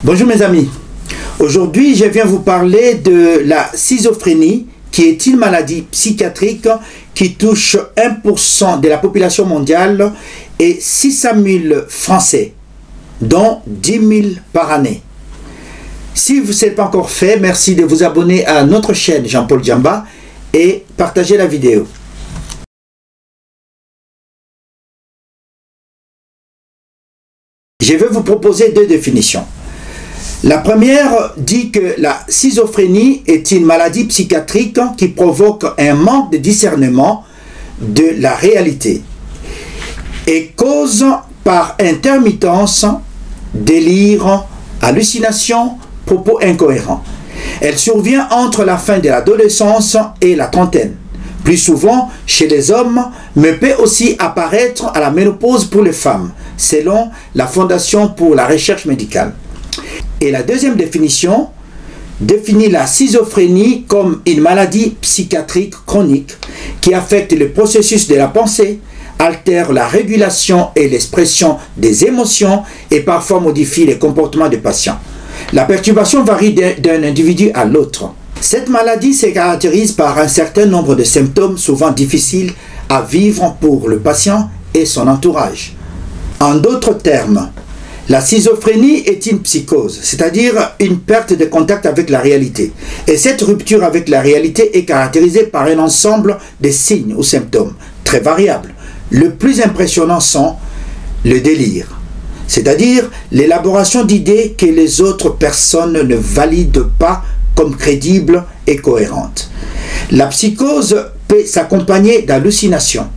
Bonjour mes amis, aujourd'hui je viens vous parler de la schizophrénie qui est une maladie psychiatrique qui touche 1% de la population mondiale et 600 000 Français, dont 10 000 par année. Si vous ne l'avez pas encore fait, merci de vous abonner à notre chaîne Jean-Paul Djamba et partager la vidéo. Je vais vous proposer deux définitions. La première dit que la schizophrénie est une maladie psychiatrique qui provoque un manque de discernement de la réalité et cause par intermittence, délire, hallucination, propos incohérents. Elle survient entre la fin de l'adolescence et la trentaine, plus souvent chez les hommes, mais peut aussi apparaître à la ménopause pour les femmes, selon la Fondation pour la recherche médicale. Et la deuxième définition définit la schizophrénie comme une maladie psychiatrique chronique qui affecte le processus de la pensée, altère la régulation et l'expression des émotions et parfois modifie les comportements des patients. La perturbation varie d'un individu à l'autre. Cette maladie se caractérise par un certain nombre de symptômes souvent difficiles à vivre pour le patient et son entourage. En d'autres termes, la schizophrénie est une psychose, c'est-à-dire une perte de contact avec la réalité. Et cette rupture avec la réalité est caractérisée par un ensemble de signes ou symptômes très variables. Le plus impressionnant sont le délire, c'est-à-dire l'élaboration d'idées que les autres personnes ne valident pas comme crédibles et cohérentes. La psychose peut s'accompagner d'hallucinations.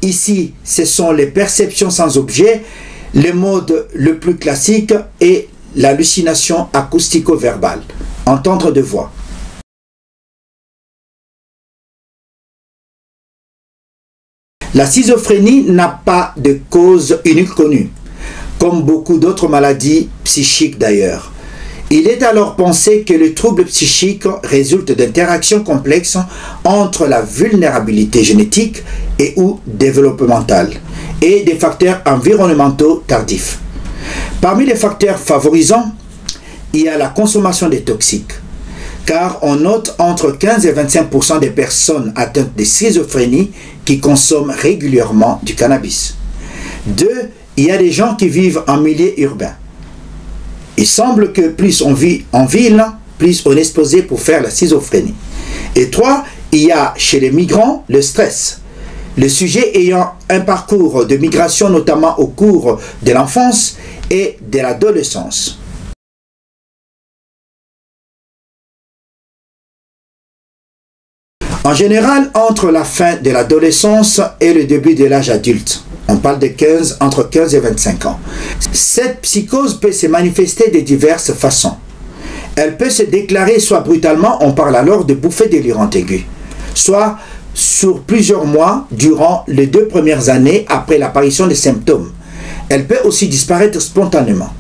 Ici, ce sont les perceptions sans objet. Le mode le plus classique est l'hallucination acoustico-verbale, entendre de voix. La schizophrénie n'a pas de cause unique connue, comme beaucoup d'autres maladies psychiques d'ailleurs. Il est alors pensé que le trouble psychique résulte d'interactions complexes entre la vulnérabilité génétique et ou développementale et des facteurs environnementaux tardifs. Parmi les facteurs favorisants, il y a la consommation des toxiques, car on note entre 15 et 25% des personnes atteintes de schizophrénie qui consomment régulièrement du cannabis. 2. Il y a des gens qui vivent en milieu urbain. Il semble que plus on vit en ville, plus on est exposé pour faire la schizophrénie. Et 3. Il y a chez les migrants le stress. Le sujet ayant un parcours de migration notamment au cours de l'enfance et de l'adolescence. En général, entre la fin de l'adolescence et le début de l'âge adulte, on parle de entre 15 et 25 ans. Cette psychose peut se manifester de diverses façons. Elle peut se déclarer soit brutalement, on parle alors de bouffées délirantes aiguës, soit sur plusieurs mois durant les 2 premières années après l'apparition des symptômes. Elle peut aussi disparaître spontanément.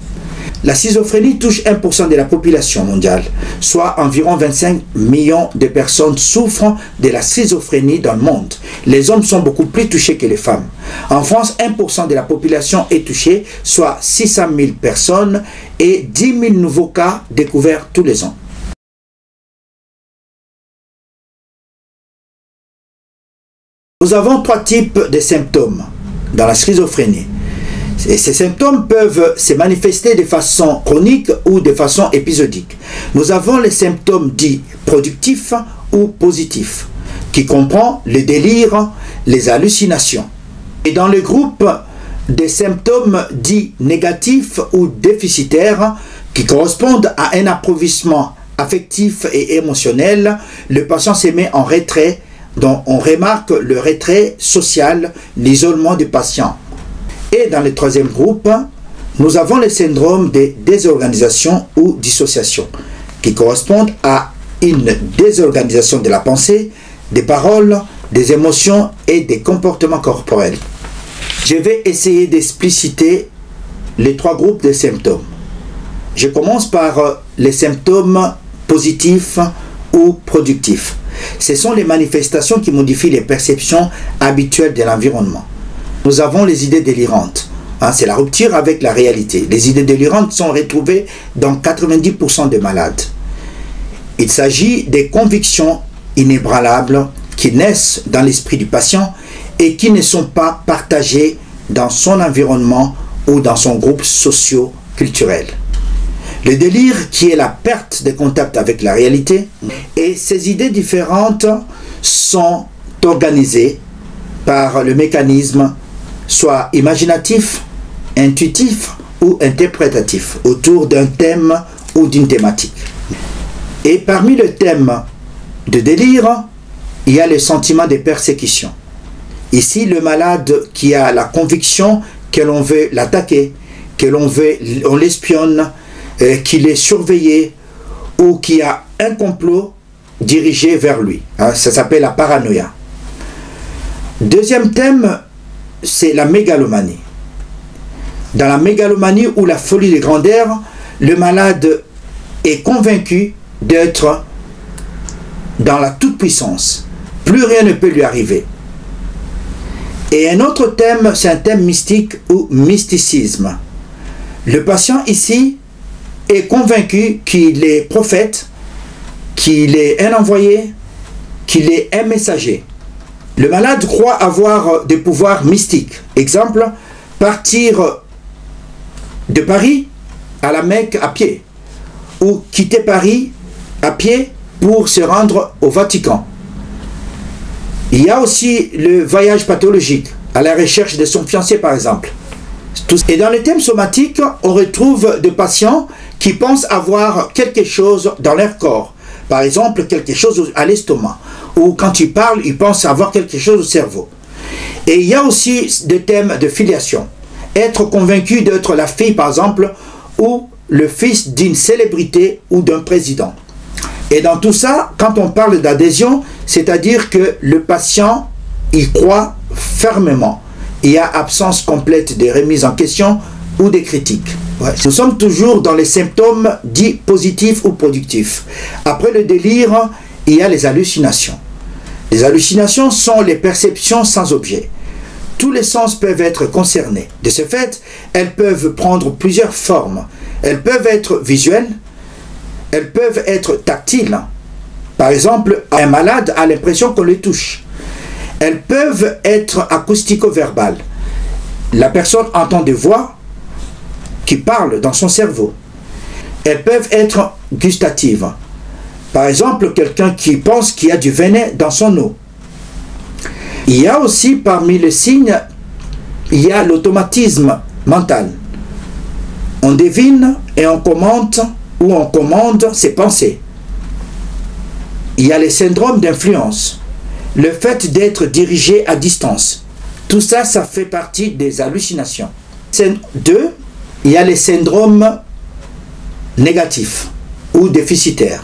La schizophrénie touche 1% de la population mondiale, soit environ 25 millions de personnes souffrent de la schizophrénie dans le monde. Les hommes sont beaucoup plus touchés que les femmes. En France, 1% de la population est touchée, soit 600 000 personnes et 10 000 nouveaux cas découverts tous les ans. Nous avons 3 types de symptômes dans la schizophrénie. Et ces symptômes peuvent se manifester de façon chronique ou de façon épisodique. Nous avons les symptômes dits productifs ou positifs, qui comprend le délire, les hallucinations. Et dans le groupe des symptômes dits négatifs ou déficitaires, qui correspondent à un appauvrissement affectif et émotionnel, le patient se met en retrait, dont on remarque le retrait social, l'isolement du patient. Et dans le troisième groupe, nous avons le syndrome de désorganisation ou dissociation, qui correspondent à une désorganisation de la pensée, des paroles, des émotions et des comportements corporels. Je vais essayer d'expliciter les 3 groupes de symptômes. Je commence par les symptômes positifs ou productifs. Ce sont les manifestations qui modifient les perceptions habituelles de l'environnement. Nous avons les idées délirantes. Hein, c'est la rupture avec la réalité. Les idées délirantes sont retrouvées dans 90% des malades. Il s'agit des convictions inébranlables qui naissent dans l'esprit du patient et qui ne sont pas partagées dans son environnement ou dans son groupe socio-culturel. Le délire qui est la perte de contact avec la réalité, et ces idées différentes sont organisées par le mécanisme soit imaginatif, intuitif ou interprétatif autour d'un thème ou d'une thématique. Et parmi le thème de délire, il y a le sentiment de persécution. Ici, le malade qui a la conviction que l'on veut l'attaquer, que on l'espionne, qu'il est surveillé ou qu'il y a un complot dirigé vers lui. Hein, ça s'appelle la paranoïa. Deuxième thème, c'est la mégalomanie. Dans la mégalomanie ou la folie de grandeur, le malade est convaincu d'être dans la toute-puissance. Plus rien ne peut lui arriver. Et un autre thème, c'est un thème mystique ou mysticisme. Le patient ici est convaincu qu'il est prophète, qu'il est un envoyé, qu'il est un messager. Le malade croit avoir des pouvoirs mystiques. Exemple, partir de Paris à la Mecque à pied, ou quitter Paris à pied pour se rendre au Vatican. Il y a aussi le voyage pathologique, à la recherche de son fiancé par exemple. Et dans les thèmes somatiques, on retrouve des patients qui pensent avoir quelque chose dans leur corps. Par exemple, quelque chose à l'estomac. Ou quand ils parlent, ils pensent avoir quelque chose au cerveau. Et il y a aussi des thèmes de filiation. Être convaincu d'être la fille, par exemple, ou le fils d'une célébrité ou d'un président. Et dans tout ça, quand on parle d'adhésion, c'est-à-dire que le patient y croit fermement. Il y a absence complète de remise en question ou des critiques. Ouais. Nous sommes toujours dans les symptômes dits positifs ou productifs. Après le délire, il y a les hallucinations. Les hallucinations sont les perceptions sans objet. Tous les sens peuvent être concernés. De ce fait, elles peuvent prendre plusieurs formes. Elles peuvent être visuelles, elles peuvent être tactiles. Par exemple, un malade a l'impression qu'on le touche. Elles peuvent être acoustico-verbales. La personne entend des voix qui parlent dans son cerveau. Elles peuvent être gustatives. Par exemple, quelqu'un qui pense qu'il y a du venin dans son eau. Il y a aussi parmi les signes, il y a l'automatisme mental. On devine et on commente ou on commande ses pensées. Il y a les syndromes d'influence. Le fait d'être dirigé à distance. Tout ça, ça fait partie des hallucinations. 2. Il y a les syndromes négatifs ou déficitaires.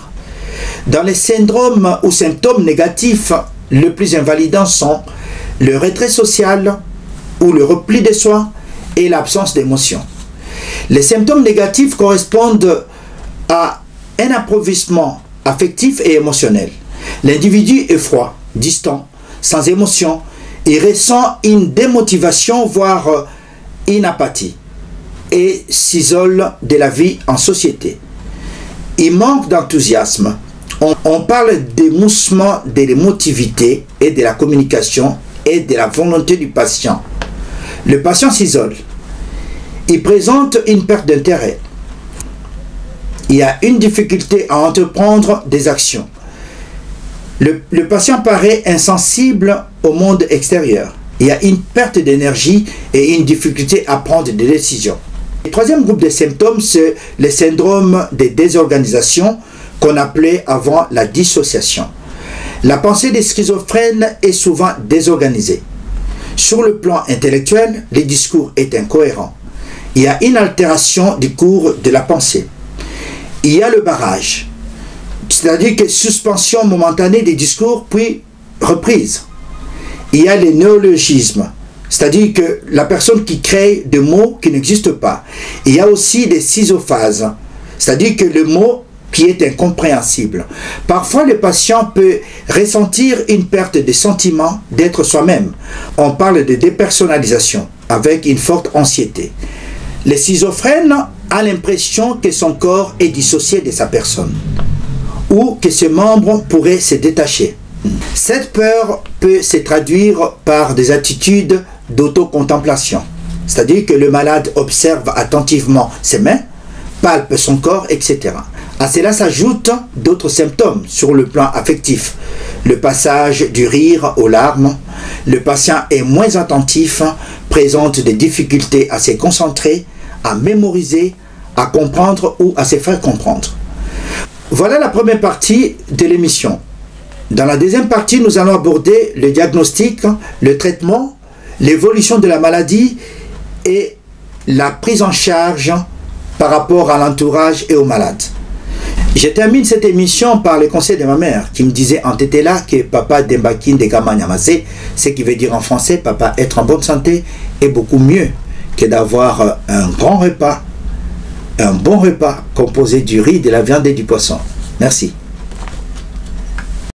Dans les syndromes ou symptômes négatifs, les plus invalidants sont le retrait social ou le repli de soi et l'absence d'émotion. Les symptômes négatifs correspondent à un appauvrissement affectif et émotionnel. L'individu est froid, distant, sans émotion, il ressent une démotivation, voire une apathie, et s'isole de la vie en société. Il manque d'enthousiasme. On parle d'émoussement de l'émotivité et de la communication et de la volonté du patient. Le patient s'isole. Il présente une perte d'intérêt. Il y a une difficulté à entreprendre des actions. Le patient paraît insensible au monde extérieur. Il y a une perte d'énergie et une difficulté à prendre des décisions. Le troisième groupe de symptômes, c'est le syndrome de désorganisation qu'on appelait avant la dissociation. La pensée des schizophrènes est souvent désorganisée. Sur le plan intellectuel, le discours est incohérent. Il y a une altération du cours de la pensée. Il y a le barrage, c'est-à-dire que suspension momentanée des discours, puis reprise. Il y a les néologismes, c'est-à-dire que la personne qui crée des mots qui n'existent pas. Il y a aussi des schizophases, c'est-à-dire que le mot qui est incompréhensible. Parfois, le patient peut ressentir une perte de sentiment d'être soi-même. On parle de dépersonnalisation. avec une forte anxiété. Le schizophrène a l'impression que son corps est dissocié de sa personne ou que ses membres pourraient se détacher. Cette peur peut se traduire par des attitudes d'autocontemplation, c'est-à-dire que le malade observe attentivement ses mains, palpe son corps, etc. À cela s'ajoutent d'autres symptômes sur le plan affectif. Le passage du rire aux larmes, le patient est moins attentif, présente des difficultés à se concentrer, à mémoriser, à comprendre ou à se faire comprendre. Voilà la première partie de l'émission. Dans la deuxième partie, nous allons aborder le diagnostic, le traitement, l'évolution de la maladie et la prise en charge par rapport à l'entourage et aux malades. Je termine cette émission par les conseils de ma mère qui me disait en tétéla que papa Dembakin de Gamanyamase, ce qui veut dire en français papa être en bonne santé est beaucoup mieux que d'avoir un bon repas composé du riz, de la viande et du poisson. Merci.